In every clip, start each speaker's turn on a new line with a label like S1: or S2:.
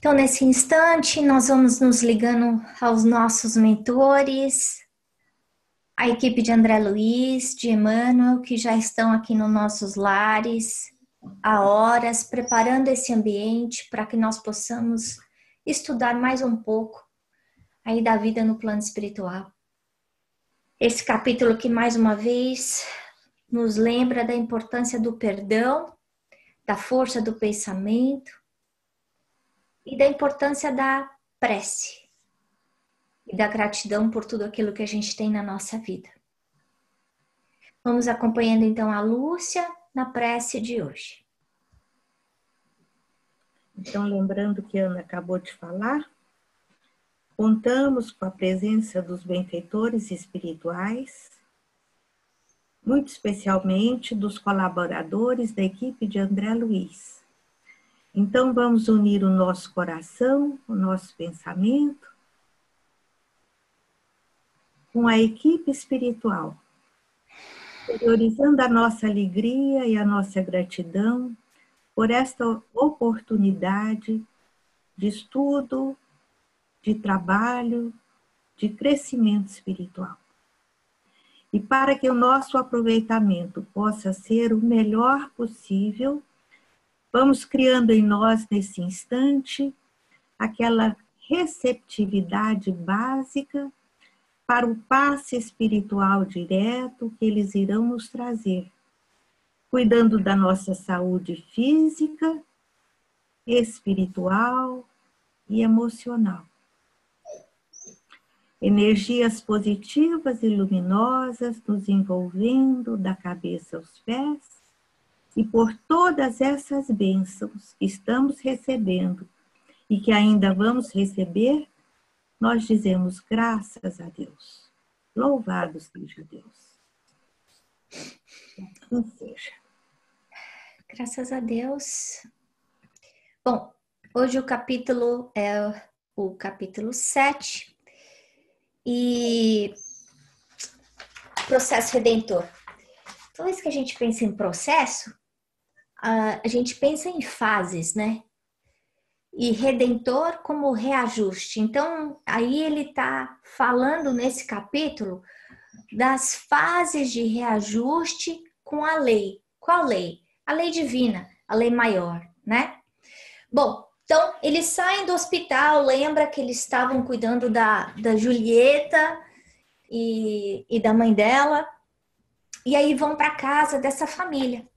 S1: Então, nesse instante, nós vamos nos ligando aos nossos mentores, a equipe de André Luiz, de Emmanuel, que já estão aqui nos nossos lares há horas, preparando esse ambiente para que nós possamos estudar mais um pouco aí da vida no plano espiritual. Esse capítulo que, mais uma vez, nos lembra da importância do perdão, da força do pensamento e da importância da prece e da gratidão por tudo aquilo que a gente tem na nossa vida. Vamos acompanhando então a Lúcia na prece de hoje.
S2: Então, lembrando que a Ana acabou de falar, contamos com a presença dos benfeitores espirituais, muito especialmente dos colaboradores da equipe de André Luiz. Então, vamos unir o nosso coração, o nosso pensamento, com a equipe espiritual, priorizando a nossa alegria e a nossa gratidão por esta oportunidade de estudo, de trabalho, de crescimento espiritual. E para que o nosso aproveitamento possa ser o melhor possível, vamos criando em nós, nesse instante, aquela receptividade básica para o passe espiritual direto que eles irão nos trazer, cuidando da nossa saúde física, espiritual e emocional. Energias positivas e luminosas nos envolvendo da cabeça aos pés, e por todas essas bênçãos que estamos recebendo e que ainda vamos receber, nós dizemos graças a Deus. Louvado seja Deus. Assim seja.
S1: Graças a Deus. Bom, hoje o capítulo é o capítulo 7 e processo redentor. Toda vez que a gente pensa em processo, a gente pensa em fases, né? E redentor como reajuste. Então, aí ele está falando nesse capítulo das fases de reajuste com a lei. Qual lei? A lei divina, a lei maior, né? Bom, então eles saem do hospital, lembra que eles estavam cuidando da Julieta e da mãe dela, e aí vão para casa dessa família.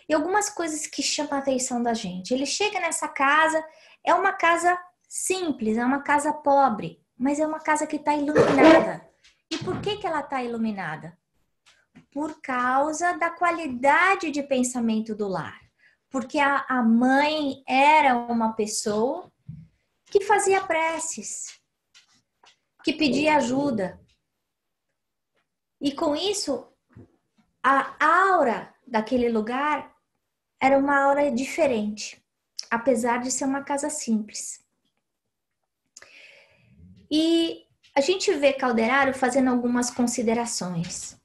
S1: E algumas coisas que chamam a atenção da gente. Ele chega nessa casa, é uma casa simples, é uma casa pobre, mas é uma casa que está iluminada. E por que ela está iluminada? Por causa da qualidade de pensamento do lar. Porque a mãe era uma pessoa que fazia preces, que pedia ajuda. E com isso, a aura daquele lugar era uma aura diferente, apesar de ser uma casa simples. E a gente vê Calderaro fazendo algumas considerações.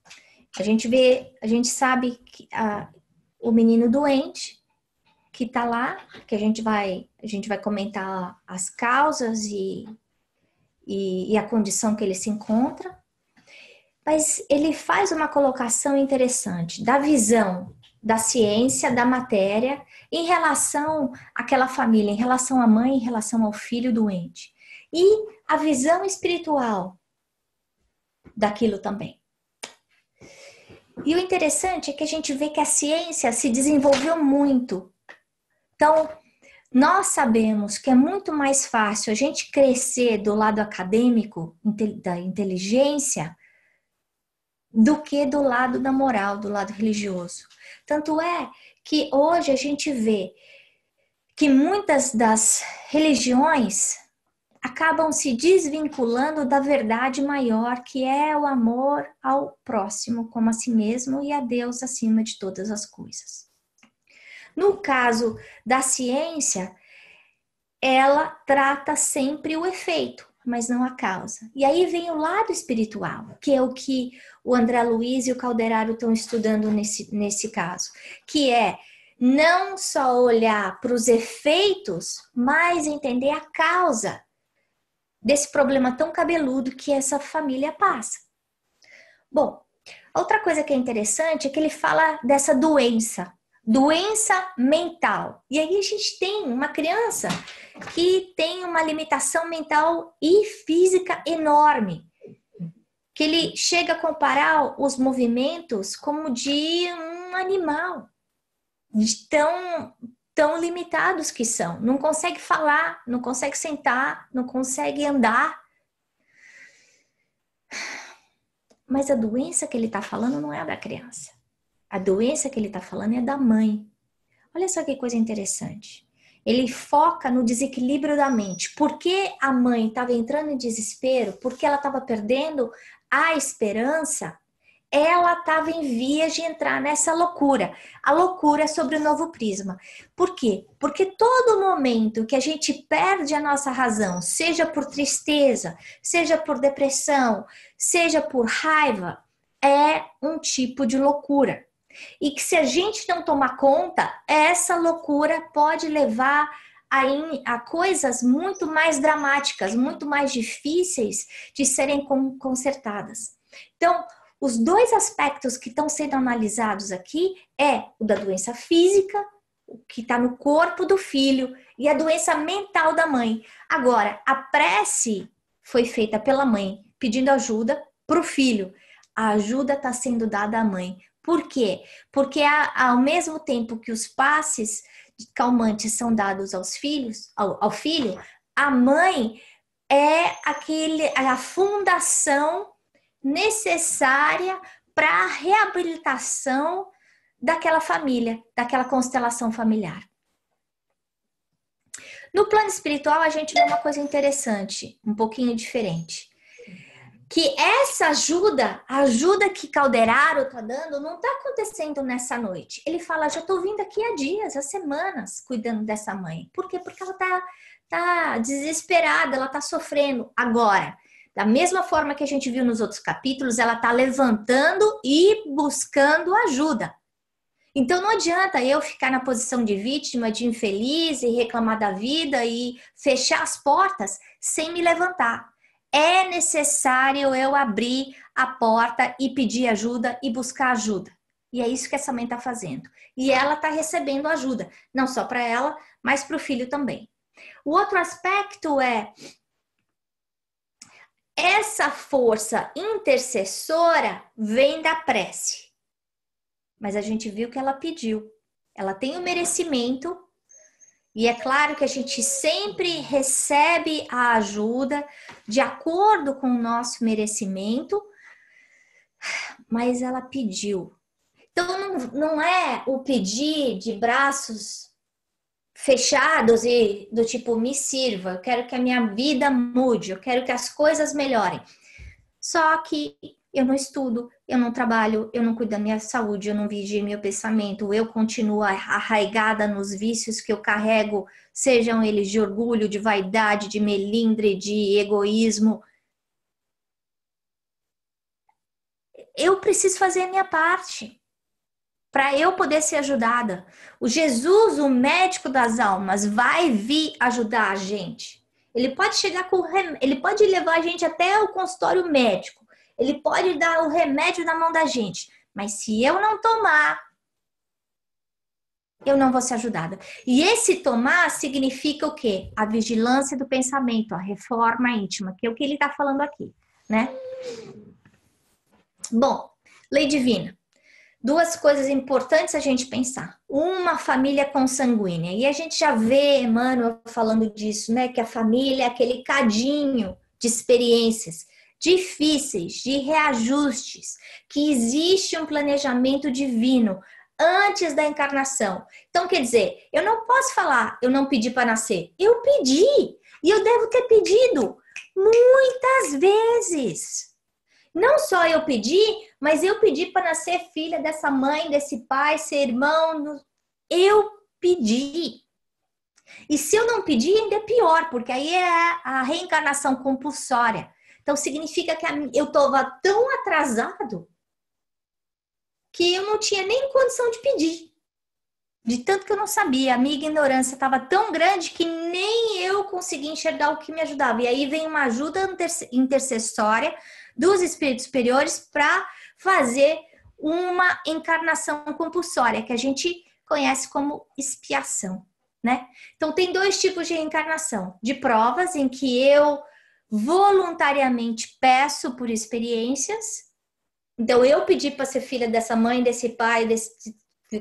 S1: A gente sabe que o menino doente que está lá, que a gente vai comentar as causas e a condição que ele se encontra. Mas ele faz uma colocação interessante da visão da ciência, da matéria, em relação àquela família, em relação à mãe, em relação ao filho doente. E a visão espiritual daquilo também. E o interessante é que a gente vê que a ciência se desenvolveu muito. Então, nós sabemos que é muito mais fácil a gente crescer do lado acadêmico, da inteligência, do que do lado da moral, do lado religioso. Tanto é que hoje a gente vê que muitas das religiões acabam se desvinculando da verdade maior, que é o amor ao próximo como a si mesmo e a Deus acima de todas as coisas. No caso da ciência, ela trata sempre o efeito, mas não a causa. E aí vem o lado espiritual, que é o que o André Luiz e o Calderaro estão estudando nesse caso, que é não só olhar para os efeitos, mas entender a causa desse problema tão cabeludo que essa família passa. Bom, outra coisa que é interessante é que ele fala dessa doença mental. E aí a gente tem uma criança que tem uma limitação mental e física enorme, que ele chega a comparar os movimentos como de um animal, de tão limitados que são. Não consegue falar, não consegue sentar, não consegue andar. Mas a doença que ele está falando não é a da criança. A doença que ele está falando é da mãe. Olha só que coisa interessante. Ele foca no desequilíbrio da mente. Por que a mãe estava entrando em desespero? Porque ela estava perdendo a esperança. Ela estava em vias de entrar nessa loucura. A loucura sobre o novo prisma. Por quê? Porque todo momento que a gente perde a nossa razão, seja por tristeza, seja por depressão, seja por raiva, é um tipo de loucura. E que se a gente não tomar conta, essa loucura pode levar a coisas muito mais dramáticas, muito mais difíceis de serem consertadas. Então, os dois aspectos que estão sendo analisados aqui é o da doença física, o que está no corpo do filho, e a doença mental da mãe. Agora, a prece foi feita pela mãe, pedindo ajuda para o filho. A ajuda está sendo dada à mãe. Por quê? Porque ao mesmo tempo que os passes calmantes são dados aos filhos, ao filho, a mãe é a fundação necessária para a reabilitação daquela família, daquela constelação familiar. No plano espiritual, a gente vê uma coisa interessante, um pouquinho diferente. Que essa ajuda, a ajuda que Calderaro está dando, não está acontecendo nessa noite. Ele fala, já estou vindo aqui há dias, há semanas, cuidando dessa mãe. Por quê? Porque ela tá desesperada, ela está sofrendo. Agora, da mesma forma que a gente viu nos outros capítulos, ela está levantando e buscando ajuda. Então não adianta eu ficar na posição de vítima, de infeliz e reclamar da vida e fechar as portas sem me levantar. É necessário eu abrir a porta e pedir ajuda e buscar ajuda. E é isso que essa mãe está fazendo. E ela está recebendo ajuda, não só para ela, mas para o filho também. O outro aspecto é essa força intercessora vem da prece. Mas a gente viu que ela pediu. Ela tem o merecimento. E é claro que a gente sempre recebe a ajuda de acordo com o nosso merecimento, mas ela pediu. Então não é o pedir de braços fechados e do tipo, me sirva, eu quero que a minha vida mude, eu quero que as coisas melhorem. Só que eu não estudo, eu não trabalho, eu não cuido da minha saúde, eu não vigio meu pensamento, eu continuo arraigada nos vícios que eu carrego, sejam eles de orgulho, de vaidade, de melindre, de egoísmo. Eu preciso fazer a minha parte para eu poder ser ajudada. O Jesus, o médico das almas, vai vir ajudar a gente. Ele pode chegar com ele pode levar a gente até o consultório médico. Ele pode dar o remédio na mão da gente. Mas se eu não tomar, eu não vou ser ajudada. E esse tomar significa o quê? A vigilância do pensamento, a reforma íntima, que é o que ele está falando aqui, né? Bom, lei divina. Duas coisas importantes a gente pensar. Uma, família consanguínea. E a gente já vê Emmanuel falando disso, né? Que a família é aquele cadinho de experiências difíceis, de reajustes, que existe um planejamento divino antes da encarnação. Então, quer dizer, eu não posso falar, eu não pedi para nascer. Eu pedi, e eu devo ter pedido muitas vezes. Não só eu pedi, mas eu pedi para nascer filha dessa mãe, desse pai, ser irmão. Eu pedi. E se eu não pedir, ainda é pior, porque aí é a reencarnação compulsória. Então, significa que eu estava tão atrasado que eu não tinha nem condição de pedir. De tanto que eu não sabia, a minha ignorância estava tão grande que nem eu conseguia enxergar o que me ajudava. E aí vem uma ajuda intercessória dos espíritos superiores para fazer uma encarnação compulsória, que a gente conhece como expiação, né? Então tem dois tipos de reencarnação: de provas, em que eu voluntariamente peço por experiências. Então eu pedi para ser filha dessa mãe, desse pai,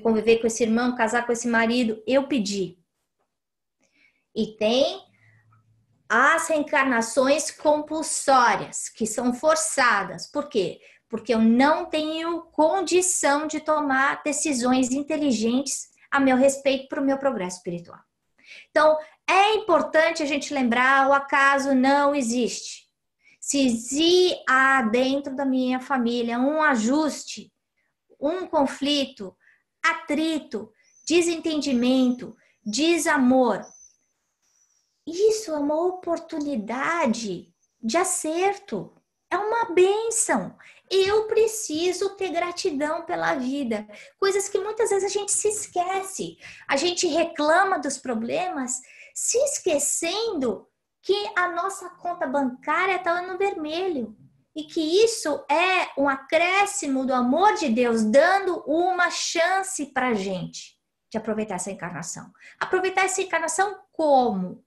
S1: conviver com esse irmão, casar com esse marido, eu pedi. E tem as reencarnações compulsórias, que são forçadas. Por quê? Porque eu não tenho condição de tomar decisões inteligentes a meu respeito para o meu progresso espiritual. Então, é importante a gente lembrar: o acaso não existe. Se há dentro da minha família um ajuste, um conflito, atrito, desentendimento, desamor, isso é uma oportunidade de acerto, é uma bênção. Eu preciso ter gratidão pela vida, coisas que muitas vezes a gente se esquece. A gente reclama dos problemas, se esquecendo que a nossa conta bancária está no vermelho. E que isso é um acréscimo do amor de Deus, dando uma chance para a gente de aproveitar essa encarnação. Aproveitar essa encarnação como?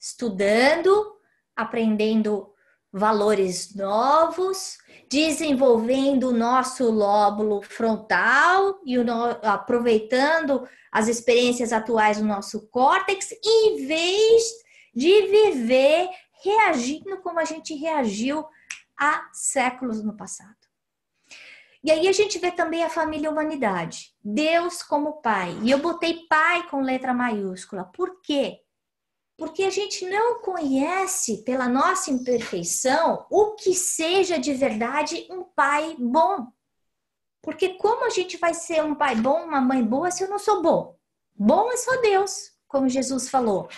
S1: Estudando, aprendendo valores novos, desenvolvendo o nosso lóbulo frontal e aproveitando as experiências atuais do nosso córtex, em vez de viver reagindo como a gente reagiu há séculos no passado. E aí a gente vê também a família humanidade. Deus como pai. E eu botei pai com letra maiúscula. Por quê? Porque a gente não conhece, pela nossa imperfeição, o que seja de verdade um pai bom. Porque como a gente vai ser um pai bom, uma mãe boa, se eu não sou bom? Bom é só Deus, como Jesus falou.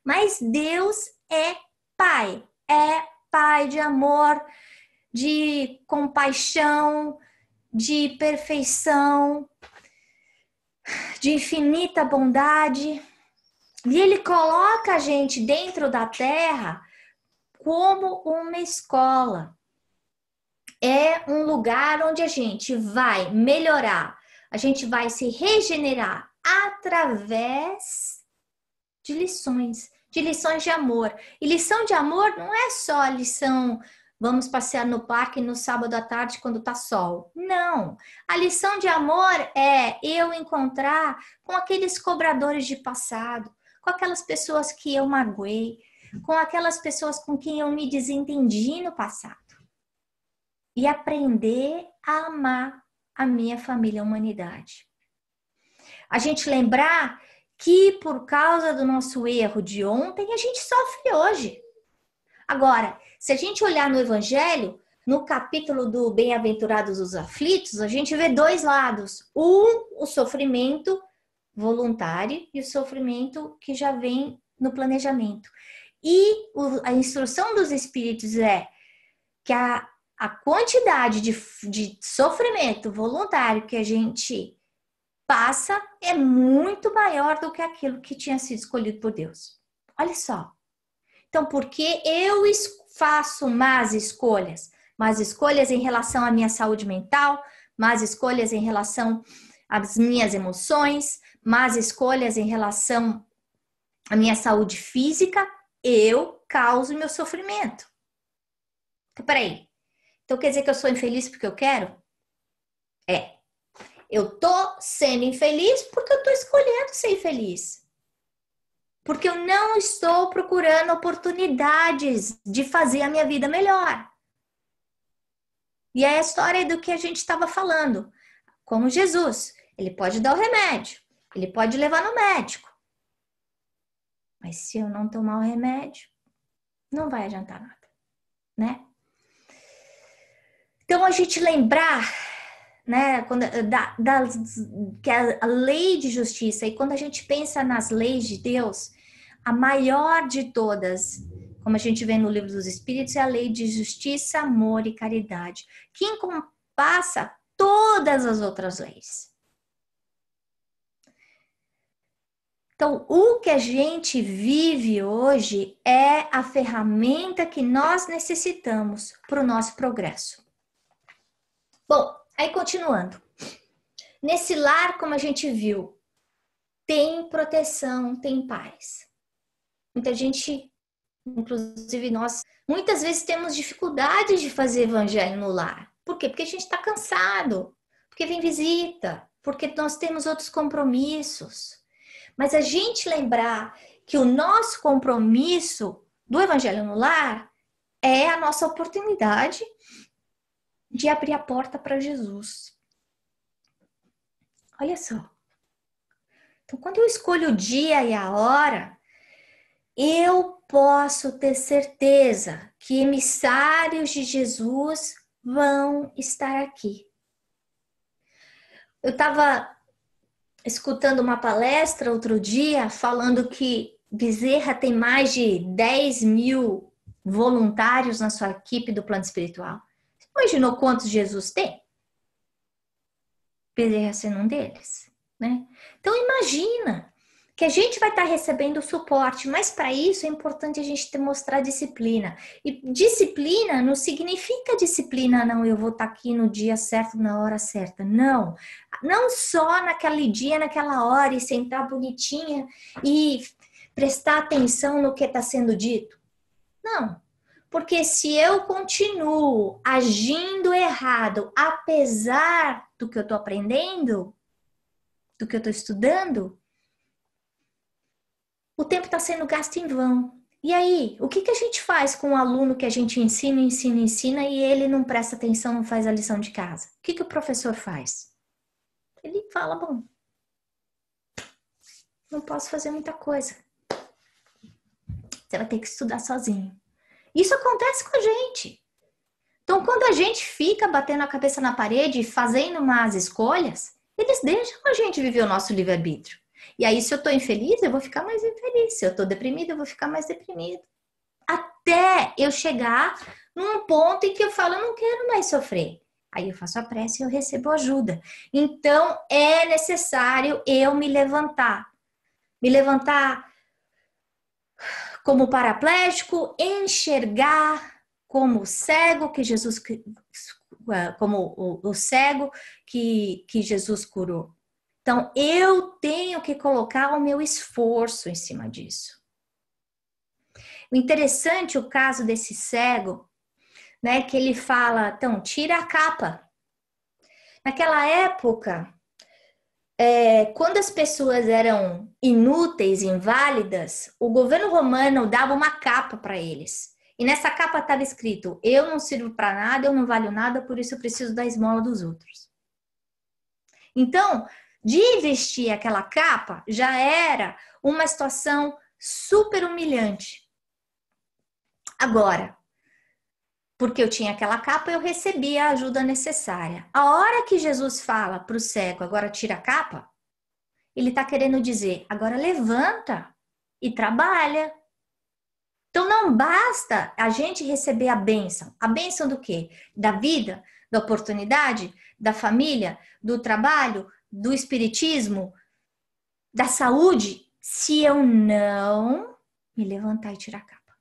S1: Mas Deus é pai de amor, de compaixão, de perfeição, de infinita bondade. E ele coloca a gente dentro da terra como uma escola. É um lugar onde a gente vai melhorar, a gente vai se regenerar através de lições de amor. E lição de amor não é só a lição: vamos passear no parque no sábado à tarde quando tá sol. Não. A lição de amor é eu encontrar com aqueles cobradores de passado, com aquelas pessoas que eu magoei, com aquelas pessoas com quem eu me desentendi no passado. E aprender a amar a minha família, a humanidade. A gente lembrar que por causa do nosso erro de ontem, a gente sofre hoje. Agora, se a gente olhar no Evangelho, no capítulo do Bem-aventurados os aflitos, a gente vê dois lados. O sofrimento voluntário e o sofrimento que já vem no planejamento. E a instrução dos espíritos é que a quantidade de sofrimento voluntário que a gente passa é muito maior do que aquilo que tinha sido escolhido por Deus. Olha só. Então, porque eu faço más escolhas? Más escolhas em relação à minha saúde mental, más escolhas em relação às minhas emoções, más escolhas em relação à minha saúde física, eu causo meu sofrimento. Então, peraí. Então quer dizer que eu sou infeliz porque eu quero? É. Eu tô sendo infeliz porque eu tô escolhendo ser infeliz. Porque eu não estou procurando oportunidades de fazer a minha vida melhor. E é a história do que a gente estava falando. Como Jesus, ele pode dar o remédio, ele pode levar no médico. Mas se eu não tomar o remédio, não vai adiantar nada, né? Então a gente lembrar, né, que a lei de justiça, e quando a gente pensa nas leis de Deus, a maior de todas, como a gente vê no Livro dos Espíritos, é a lei de justiça, amor e caridade, que encompassa todas as outras leis. Então, o que a gente vive hoje é a ferramenta que nós necessitamos para o nosso progresso. Bom, aí continuando. Nesse lar, como a gente viu, tem proteção, tem paz. Muita gente, inclusive nós, muitas vezes temos dificuldades de fazer evangelho no lar. Por quê? Porque a gente está cansado, porque vem visita, porque nós temos outros compromissos. Mas a gente lembrar que o nosso compromisso do evangelho no lar é a nossa oportunidade de abrir a porta para Jesus. Olha só. Então, quando eu escolho o dia e a hora, eu posso ter certeza que emissários de Jesus vão estar aqui. Eu estava escutando uma palestra outro dia falando que Bezerra tem mais de 10 mil voluntários na sua equipe do plano espiritual. Você imaginou quantos Jesus tem? Bezerra sendo um deles, né? Então imagina que a gente vai estar recebendo suporte, mas para isso é importante a gente mostrar disciplina. E disciplina não significa disciplina, não, eu vou estar aqui no dia certo, na hora certa. Não, não só naquele dia, naquela hora, e sentar bonitinha e prestar atenção no que está sendo dito. Não, porque se eu continuo agindo errado, apesar do que eu estou aprendendo, do que eu estou estudando, o tempo está sendo gasto em vão. E aí, o que a gente faz com o aluno que a gente ensina e ele não presta atenção, não faz a lição de casa? O que o professor faz? Ele fala, bom, não posso fazer muita coisa. Você vai ter que estudar sozinho. Isso acontece com a gente. Então, quando a gente fica batendo a cabeça na parede e fazendo más escolhas, eles deixam a gente viver o nosso livre-arbítrio. E aí, se eu tô infeliz, eu vou ficar mais infeliz. Se eu tô deprimida, eu vou ficar mais deprimida. Até eu chegar num ponto em que eu falo, eu não quero mais sofrer. Aí eu faço a prece e eu recebo ajuda. Então, é necessário eu me levantar. Me levantar como paraplégico, enxergar como cego que Jesus, como o cego que Jesus curou. Então, eu tenho que colocar o meu esforço em cima disso. O interessante, o caso desse cego, né, que ele fala, então, tira a capa. Naquela época, quando as pessoas eram inúteis, inválidas, o governo romano dava uma capa para eles. E nessa capa estava escrito, eu não sirvo para nada, eu não valho nada, por isso eu preciso da esmola dos outros. Então, de vestir aquela capa já era uma situação super humilhante. Agora, porque eu tinha aquela capa, eu recebia a ajuda necessária. A hora que Jesus fala para o cego, agora tira a capa, ele está querendo dizer, agora levanta e trabalha. Então não basta a gente receber a bênção. A bênção do quê? Da vida, da oportunidade, da família, do trabalho, do espiritismo, da saúde, se eu não me levantar e tirar a capa.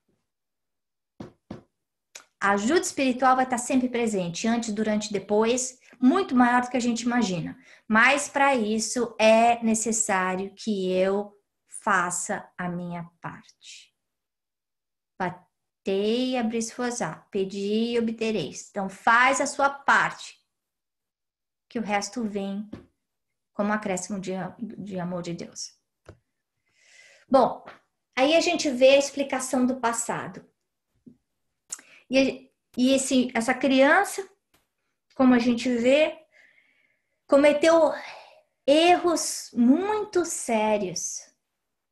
S1: A ajuda espiritual vai estar sempre presente, antes, durante, depois, muito maior do que a gente imagina. Mas para isso é necessário que eu faça a minha parte. Batei e abri suas asas, pedi e obtereis. Então faz a sua parte, que o resto vem como acréscimo de amor de Deus. Bom, aí a gente vê a explicação do passado. E essa criança, como a gente vê, cometeu erros muito sérios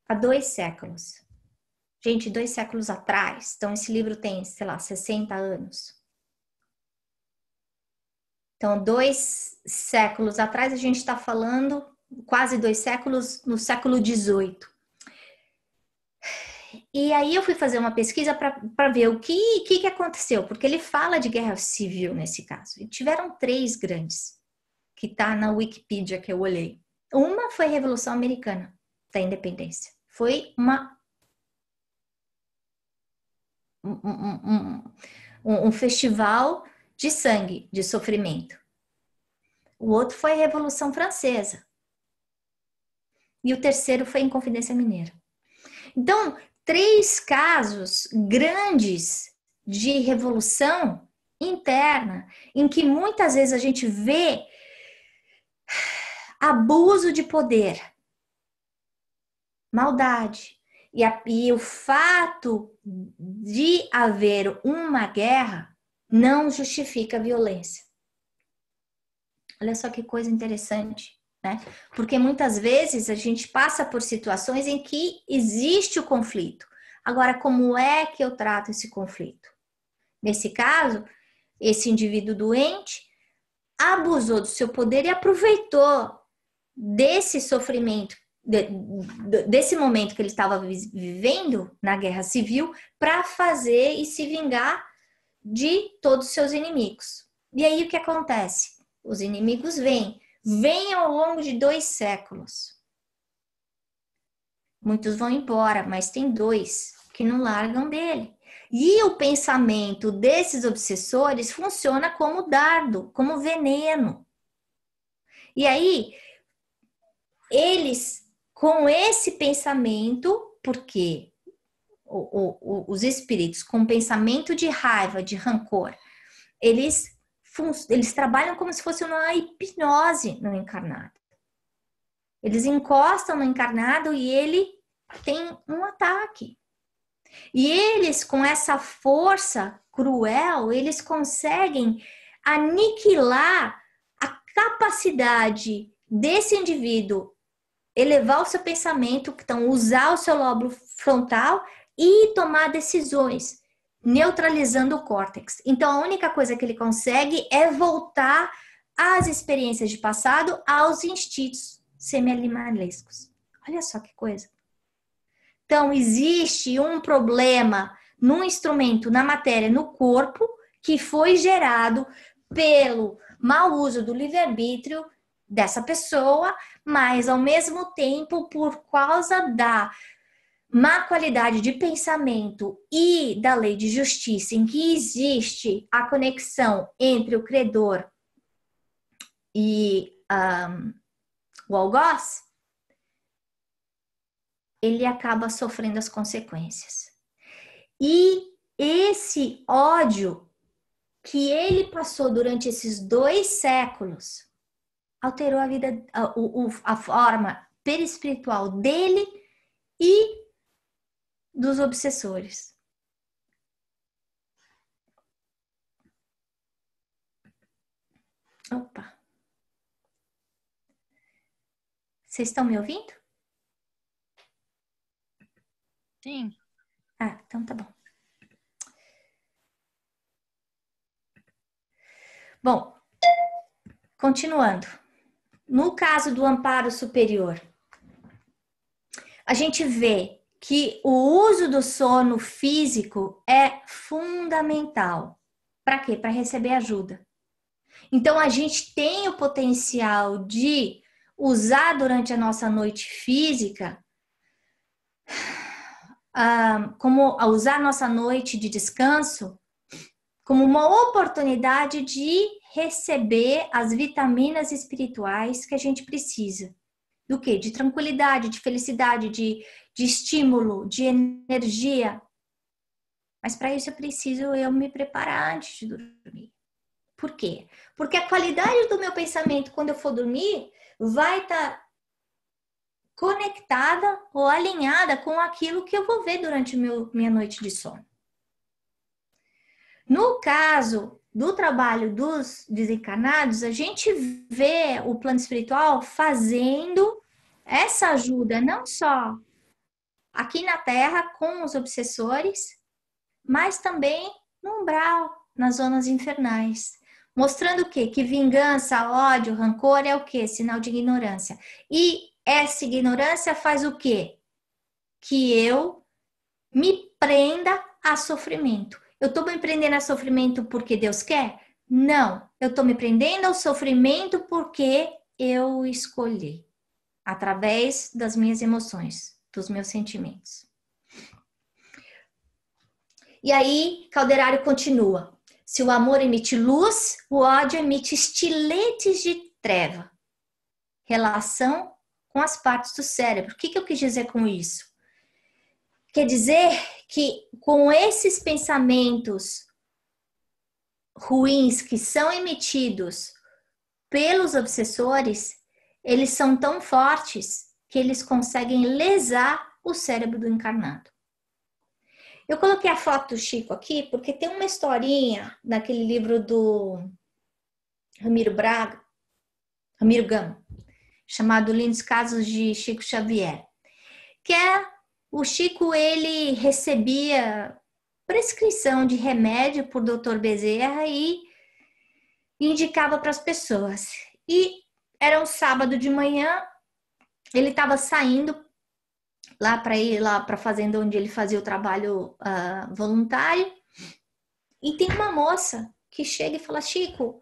S1: há 2 séculos. Gente, 2 séculos atrás, então esse livro tem, sei lá, 60 anos. Então, 2 séculos atrás, a gente está falando, quase 2 séculos, no século XVIII. E aí eu fui fazer uma pesquisa para ver o que aconteceu, porque ele fala de guerra civil nesse caso. E tiveram 3 grandes, que está na Wikipedia que eu olhei. Uma foi a Revolução Americana, da independência. Foi um festival de sangue, de sofrimento. O outro foi a Revolução Francesa. E o terceiro foi a Inconfidência Mineira. Então, 3 casos grandes de revolução interna, em que muitas vezes a gente vê abuso de poder, maldade. E o fato de haver uma guerra não justifica a violência. Olha só que coisa interessante, né? Porque muitas vezes a gente passa por situações em que existe o conflito. Agora, como é que eu trato esse conflito? Nesse caso, esse indivíduo doente abusou do seu poder e aproveitou desse sofrimento, desse momento que ele estava vivendo na guerra civil, para fazer e se vingar de todos os seus inimigos. E aí o que acontece? Os inimigos vêm ao longo de 2 séculos. Muitos vão embora, mas tem 2 que não largam dele. E o pensamento desses obsessores funciona como dardo, como veneno. E aí, eles, com esse pensamento, porque os espíritos com pensamento de raiva, de rancor, eles trabalham como se fosse uma hipnose no encarnado. Eles encostam no encarnado e ele tem um ataque. E eles, com essa força cruel, eles conseguem aniquilar a capacidade desse indivíduo elevar o seu pensamento, então usar o seu lóbulo frontal e tomar decisões, neutralizando o córtex. Então, a única coisa que ele consegue é voltar às experiências de passado, aos instintos semi-animalescos. Olha só que coisa. Então, existe um problema no instrumento, na matéria, no corpo, que foi gerado pelo mau uso do livre-arbítrio dessa pessoa, mas, ao mesmo tempo, por causa da má qualidade de pensamento e da lei de justiça, em que existe a conexão entre o credor e o algoz, ele acaba sofrendo as consequências. E esse ódio que ele passou durante esses 2 séculos alterou a vida, a forma perispiritual dele e dos obsessores. Opa! Vocês estão me ouvindo?
S3: Sim.
S1: Ah, então tá bom. Bom, continuando. No caso do amparo superior, a gente vê que o uso do sono físico é fundamental. Para quê? Para receber ajuda. Então, a gente tem o potencial de usar durante a nossa noite física, como usar a nossa noite de descanso como uma oportunidade de receber as vitaminas espirituais que a gente precisa. Do quê? De tranquilidade, de felicidade, de estímulo, de energia. Mas para isso eu preciso me preparar antes de dormir. Por quê? Porque a qualidade do meu pensamento quando eu for dormir vai estar conectada ou alinhada com aquilo que eu vou ver durante minha noite de sono. No caso do trabalho dos desencarnados, a gente vê o plano espiritual fazendo essa ajuda não só aqui na Terra com os obsessores, mas também no umbral, nas zonas infernais. Mostrando o quê? Que vingança, ódio, rancor é o quê? Sinal de ignorância. E essa ignorância faz o quê? Que eu me prenda a sofrimento. Eu estou me prendendo a sofrimento porque Deus quer? Não. Eu estou me prendendo ao sofrimento porque eu escolhi. através das minhas emoções, dos meus sentimentos. E aí, Calderaro continua. Se o amor emite luz, o ódio emite estiletes de treva. Relação com as partes do cérebro. O que eu quis dizer com isso? Quer dizer que com esses pensamentos ruins que são emitidos pelos obsessores, eles são tão fortes que eles conseguem lesar o cérebro do encarnado. Eu coloquei a foto do Chico aqui porque tem uma historinha naquele livro do Ramiro Gama, chamado Lindos Casos de Chico Xavier, que é o Chico, ele recebia prescrição de remédio por Dr. Bezerra e indicava para as pessoas. E era um sábado de manhã, ele estava saindo lá para ir lá para a fazenda onde ele fazia o trabalho voluntário, e tem uma moça que chega e fala: Chico,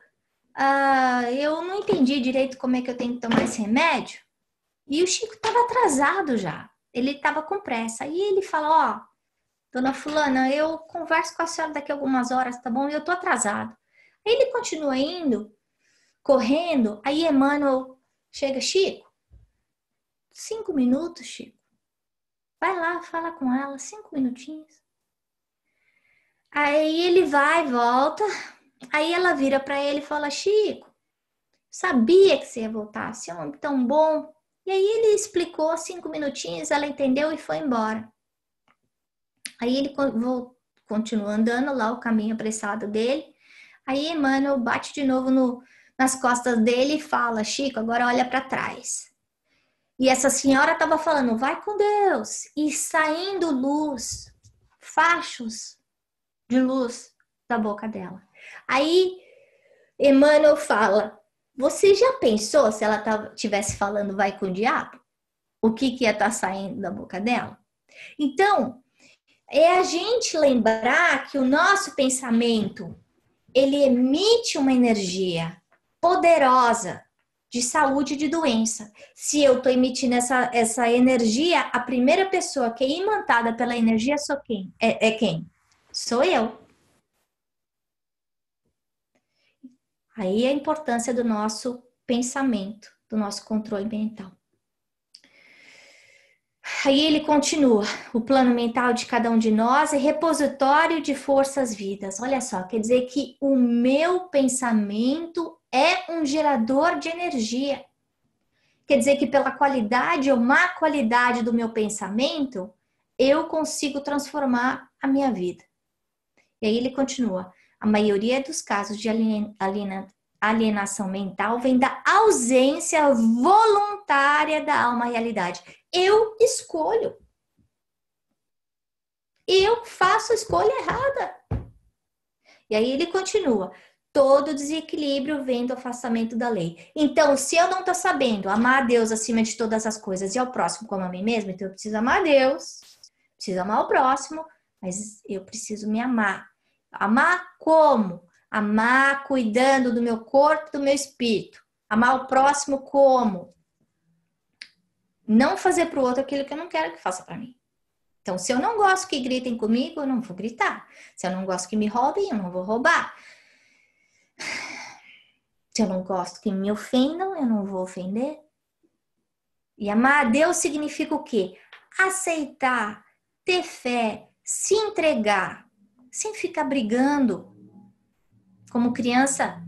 S1: eu não entendi direito como é que eu tenho que tomar esse remédio. E o Chico estava atrasado já, ele estava com pressa. Aí ele fala: ó, dona fulana, eu converso com a senhora daqui a algumas horas, tá bom? Eu tô atrasado. Aí ele continua indo, correndo. Aí Emmanuel chega: Chico, 5 minutos, Chico. Vai lá, fala com ela, 5 minutinhos. Aí ele vai, volta. Aí ela vira para ele e fala: Chico, sabia que você ia voltar, você é um homem tão bom. E aí ele explicou 5 minutinhos, ela entendeu e foi embora. Aí ele continua andando lá o caminho apressado dele. Aí Emmanuel bate de novo nas costas dele e fala: Chico, agora olha para trás. E essa senhora estava falando: vai com Deus. E saindo luz, fachos de luz da boca dela. Aí Emmanuel fala: você já pensou se ela estivesse falando vai com o diabo? O que ia estar saindo da boca dela? Então, é a gente lembrar que o nosso pensamento, ele emite uma energia poderosa de saúde e de doença. Se eu estou emitindo essa energia, a primeira pessoa que é imantada pela energia sou quem? É quem? Sou eu. Aí a importância do nosso pensamento, do nosso controle mental. Aí ele continua: o plano mental de cada um de nós é repositório de forças vidas. Olha só, quer dizer que o meu pensamento é um gerador de energia. Quer dizer que pela qualidade ou má qualidade do meu pensamento, eu consigo transformar a minha vida. E aí ele continua: a maioria dos casos de alienação mental vem da ausência voluntária da alma à realidade. Eu escolho. Eu faço a escolha errada. E aí ele continua: todo desequilíbrio vem do afastamento da lei. Então, se eu não estou sabendo amar a Deus acima de todas as coisas e ao próximo como a mim mesmo, então eu preciso amar a Deus, preciso amar o próximo, mas eu preciso me amar. Amar como? Amar cuidando do meu corpo, do meu espírito. Amar o próximo como? Não fazer para o outro aquilo que eu não quero que faça para mim. Então, se eu não gosto que gritem comigo, eu não vou gritar. Se eu não gosto que me roubem, eu não vou roubar. Se eu não gosto que me ofendam, eu não vou ofender. E amar a Deus significa o quê? Aceitar, ter fé, se entregar, sem ficar brigando. Como criança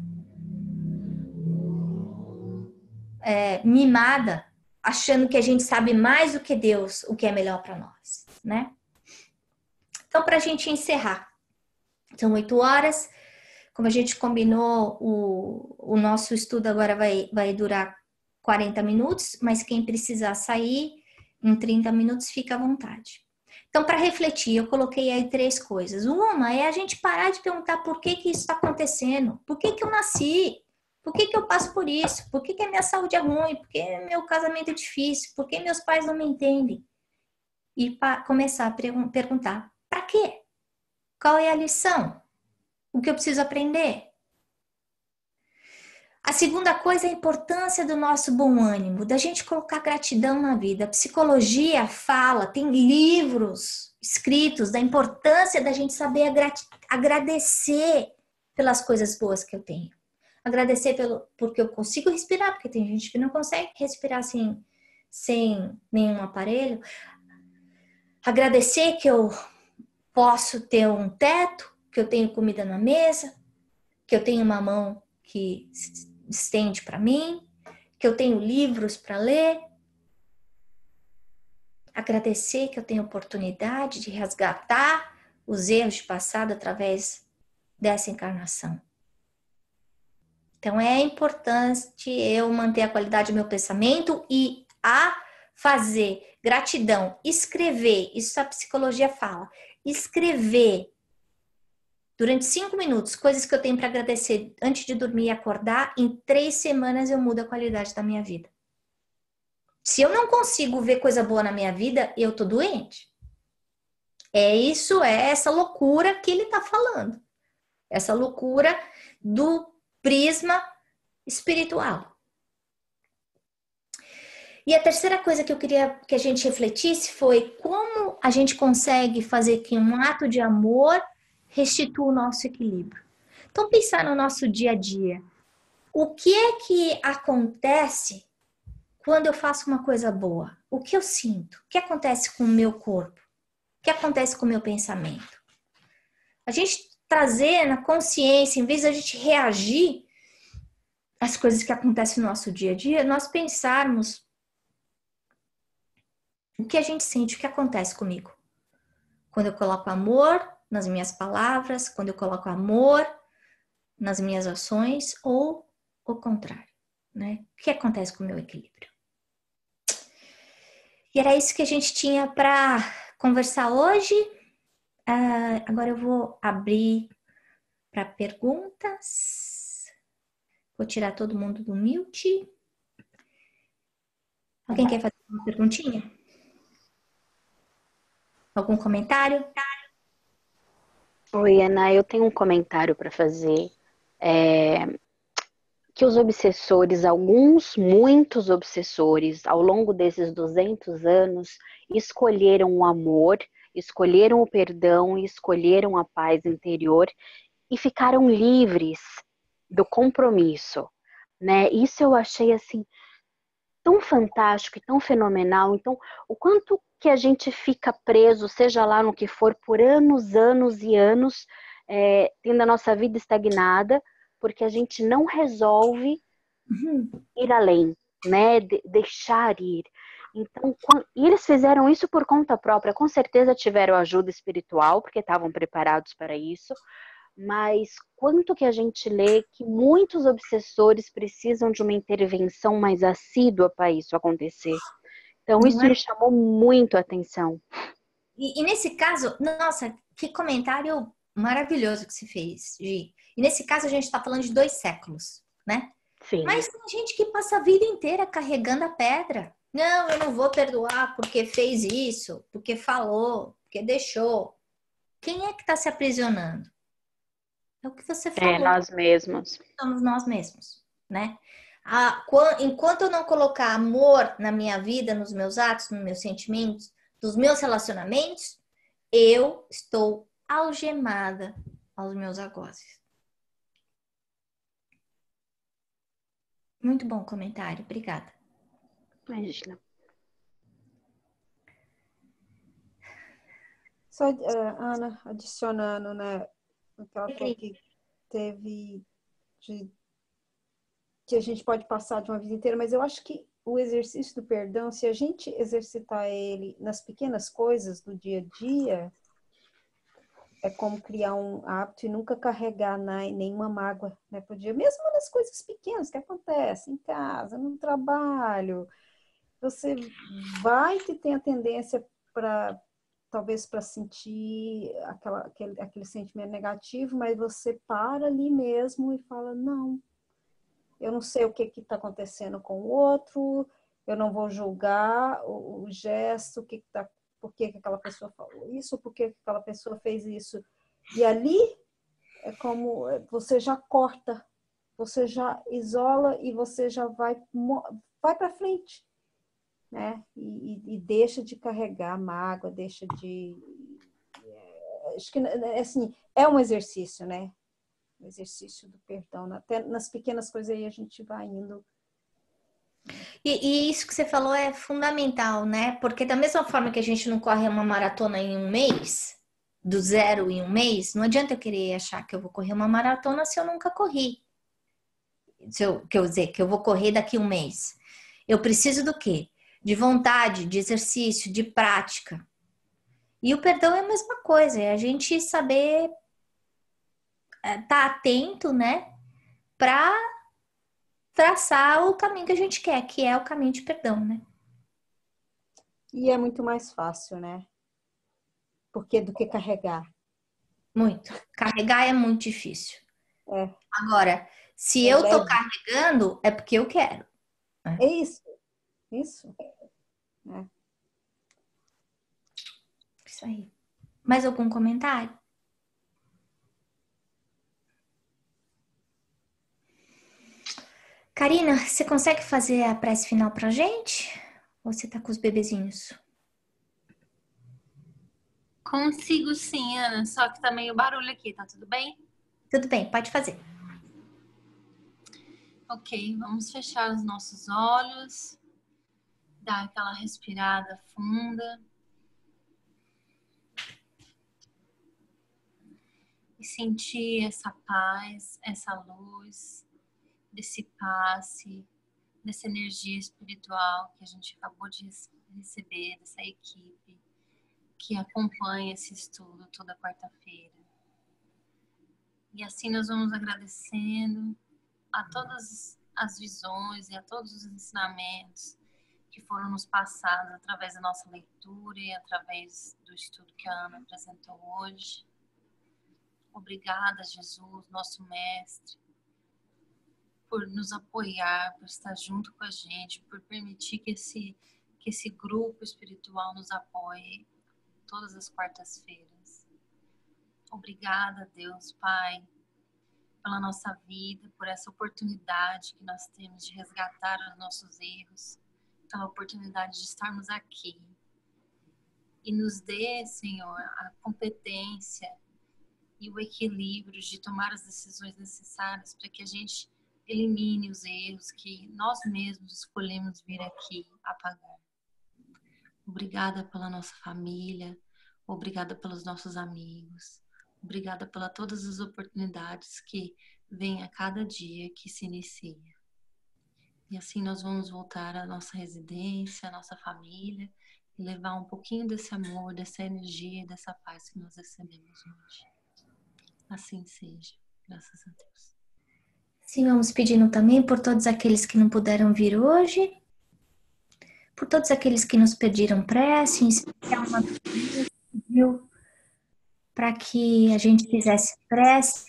S1: mimada, achando que a gente sabe mais do que Deus, o que é melhor para nós, né? Então, para a gente encerrar, são 8 horas. Como a gente combinou, o nosso estudo agora vai durar 40 minutos, mas quem precisar sair em 30 minutos, fica à vontade. Então, para refletir, eu coloquei aí 3 coisas. Uma é a gente parar de perguntar por que isso está acontecendo, por que eu nasci, por que eu passo por isso, por que a minha saúde é ruim, por que meu casamento é difícil, por que meus pais não me entendem. E começar a perguntar: para quê? Qual é a lição? O que eu preciso aprender? A segunda coisa é a importância do nosso bom ânimo, da gente colocar gratidão na vida. A psicologia fala, tem livros escritos da importância da gente saber agradecer pelas coisas boas que eu tenho. Agradecer porque eu consigo respirar, porque tem gente que não consegue respirar sem nenhum aparelho. Agradecer que eu posso ter um teto, que eu tenho comida na mesa, que eu tenho uma mão que estende para mim, que eu tenho livros para ler. Agradecer que eu tenho oportunidade de resgatar os erros de passado através dessa encarnação. Então é importante eu manter a qualidade do meu pensamento e fazer gratidão, escrever, isso a psicologia fala, escrever durante 5 minutos, coisas que eu tenho para agradecer antes de dormir e acordar, em 3 semanas eu mudo a qualidade da minha vida. Se eu não consigo ver coisa boa na minha vida, eu tô doente. É essa loucura que ele tá falando. Essa loucura do prisma espiritual. E a terceira coisa que eu queria que a gente refletisse foi como a gente consegue fazer que um ato de amor restitua o nosso equilíbrio. Então, pensar no nosso dia a dia. O que é que acontece quando eu faço uma coisa boa? O que eu sinto? O que acontece com o meu corpo? O que acontece com o meu pensamento? A gente trazer na consciência, em vez de a gente reagir às coisas que acontecem no nosso dia a dia, nós pensarmos o que a gente sente, o que acontece comigo. Quando eu coloco amor nas minhas palavras, quando eu coloco amor nas minhas ações, ou o contrário, né? O que acontece com o meu equilíbrio? E era isso que a gente tinha para conversar hoje. Agora eu vou abrir para perguntas. Vou tirar todo mundo do mute. Alguém quer fazer uma perguntinha? Algum comentário?
S3: Oi, Ana, eu tenho um comentário para fazer. Que os obsessores, muitos obsessores, ao longo desses 200 anos, escolheram o amor, escolheram o perdão, escolheram a paz interior e ficaram livres do compromisso, né? Isso eu achei, assim, tão fantástico e tão fenomenal. Então, o quanto que a gente fica preso, seja lá no que for, por anos, anos e anos, tendo a nossa vida estagnada, porque a gente não resolve ir além, né? Deixar ir. Então, e eles fizeram isso por conta própria. Com certeza tiveram ajuda espiritual, porque estavam preparados para isso. Mas quanto que a gente lê que muitos obsessores precisam de uma intervenção mais assídua para isso acontecer. Então, isso me chamou muito a atenção.
S1: E nesse caso, nossa, que comentário maravilhoso que você fez, Gi. E nesse caso, a gente está falando de 2 séculos, né?
S3: Sim.
S1: Mas tem gente que passa a vida inteira carregando a pedra. Não, eu não vou perdoar porque fez isso, porque falou, porque deixou. Quem é que está se aprisionando? É o que você falou.
S3: Nós mesmos.
S1: Somos nós mesmos, né? Enquanto eu não colocar amor na minha vida, nos meus atos, nos meus sentimentos, nos meus relacionamentos, eu estou algemada aos meus algozes. Muito bom comentário, obrigada.
S3: Imagina.
S2: Só, Ana, adicionando, né, o que ela falou que teve que a gente pode passar de uma vida inteira, mas eu acho que o exercício do perdão, se a gente exercitar ele nas pequenas coisas do dia a dia, é como criar um hábito e nunca carregar nenhuma mágoa, né, pro dia, mesmo nas coisas pequenas que acontecem em casa, no trabalho. Você vai ter a tendência para talvez para sentir aquele sentimento negativo, mas você para ali mesmo e fala, não, eu não sei o que está acontecendo com o outro, eu não vou julgar o gesto, por que aquela pessoa falou isso, por que aquela pessoa fez isso. E ali é como você já corta
S4: você já isola e você já vai para frente, né? E deixa de carregar mágoa, deixa de... Acho que, assim, é um exercício, né? O exercício do perdão. Até nas pequenas coisas aí a gente vai indo.
S1: E isso que você falou é fundamental, né? Porque da mesma forma que a gente não corre uma maratona em um mês, do zero em um mês, não adianta eu querer achar que eu vou correr uma maratona se eu nunca corri. Quer dizer, que eu vou correr daqui a um mês. Eu preciso do quê? De vontade, de exercício, de prática. E o perdão é a mesma coisa, é a gente saber estar atento, né? Para traçar o caminho que a gente quer, que é o caminho de perdão, né?
S4: E é muito mais fácil, né? Porque do que carregar.
S1: Muito. Carregar é muito difícil.
S4: É.
S1: Agora, se
S4: É
S1: eu tô
S4: leve.
S1: carregando, é porque eu quero.
S4: É isso. Isso. É.
S1: Isso aí. Mais algum comentário? Karina, você consegue fazer a prece final pra gente? Ou você tá com os bebezinhos?
S5: Consigo sim, Ana, só que tá meio barulho aqui, tá tudo bem?
S1: Tudo bem, pode fazer.
S5: Ok, vamos fechar os nossos olhos, dar aquela respirada funda e sentir essa paz, essa luz, desse passe, dessa energia espiritual que a gente acabou de receber, dessa equipe que acompanha esse estudo toda quarta-feira. E assim nós vamos agradecendo a todas as visões e a todos os ensinamentos que foram nos passados através da nossa leitura e através do estudo que a Ana apresentou hoje. Obrigada, Jesus, nosso mestre, por nos apoiar, por estar junto com a gente, por permitir que esse grupo espiritual nos apoie todas as quartas-feiras. Obrigada, Deus, Pai, pela nossa vida, por essa oportunidade que nós temos de resgatar os nossos erros, pela oportunidade de estarmos aqui. E nos dê, Senhor, a competência e o equilíbrio de tomar as decisões necessárias para que a gente elimine os erros que nós mesmos escolhemos vir aqui apagar. Obrigada pela nossa família, obrigada pelos nossos amigos, obrigada por todas as oportunidades que vêm a cada dia que se inicia. E assim nós vamos voltar à nossa residência, à nossa família, e levar um pouquinho desse amor, dessa energia, dessa paz que nós recebemos hoje. Assim seja, graças a Deus.
S1: Sim, vamos pedindo também por todos aqueles que não puderam vir hoje, por todos aqueles que nos pediram prece, em especial uma pediu para que a gente fizesse prece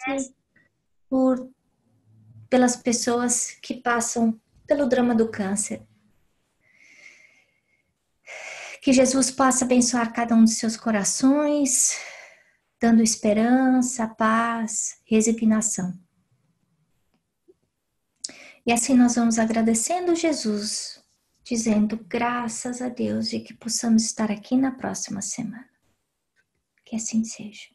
S1: pelas pessoas que passam pelo drama do câncer. Que Jesus possa abençoar cada um dos seus corações, dando esperança, paz, resignação. E assim nós vamos agradecendo Jesus, dizendo graças a Deus e que possamos estar aqui na próxima semana. Que assim seja.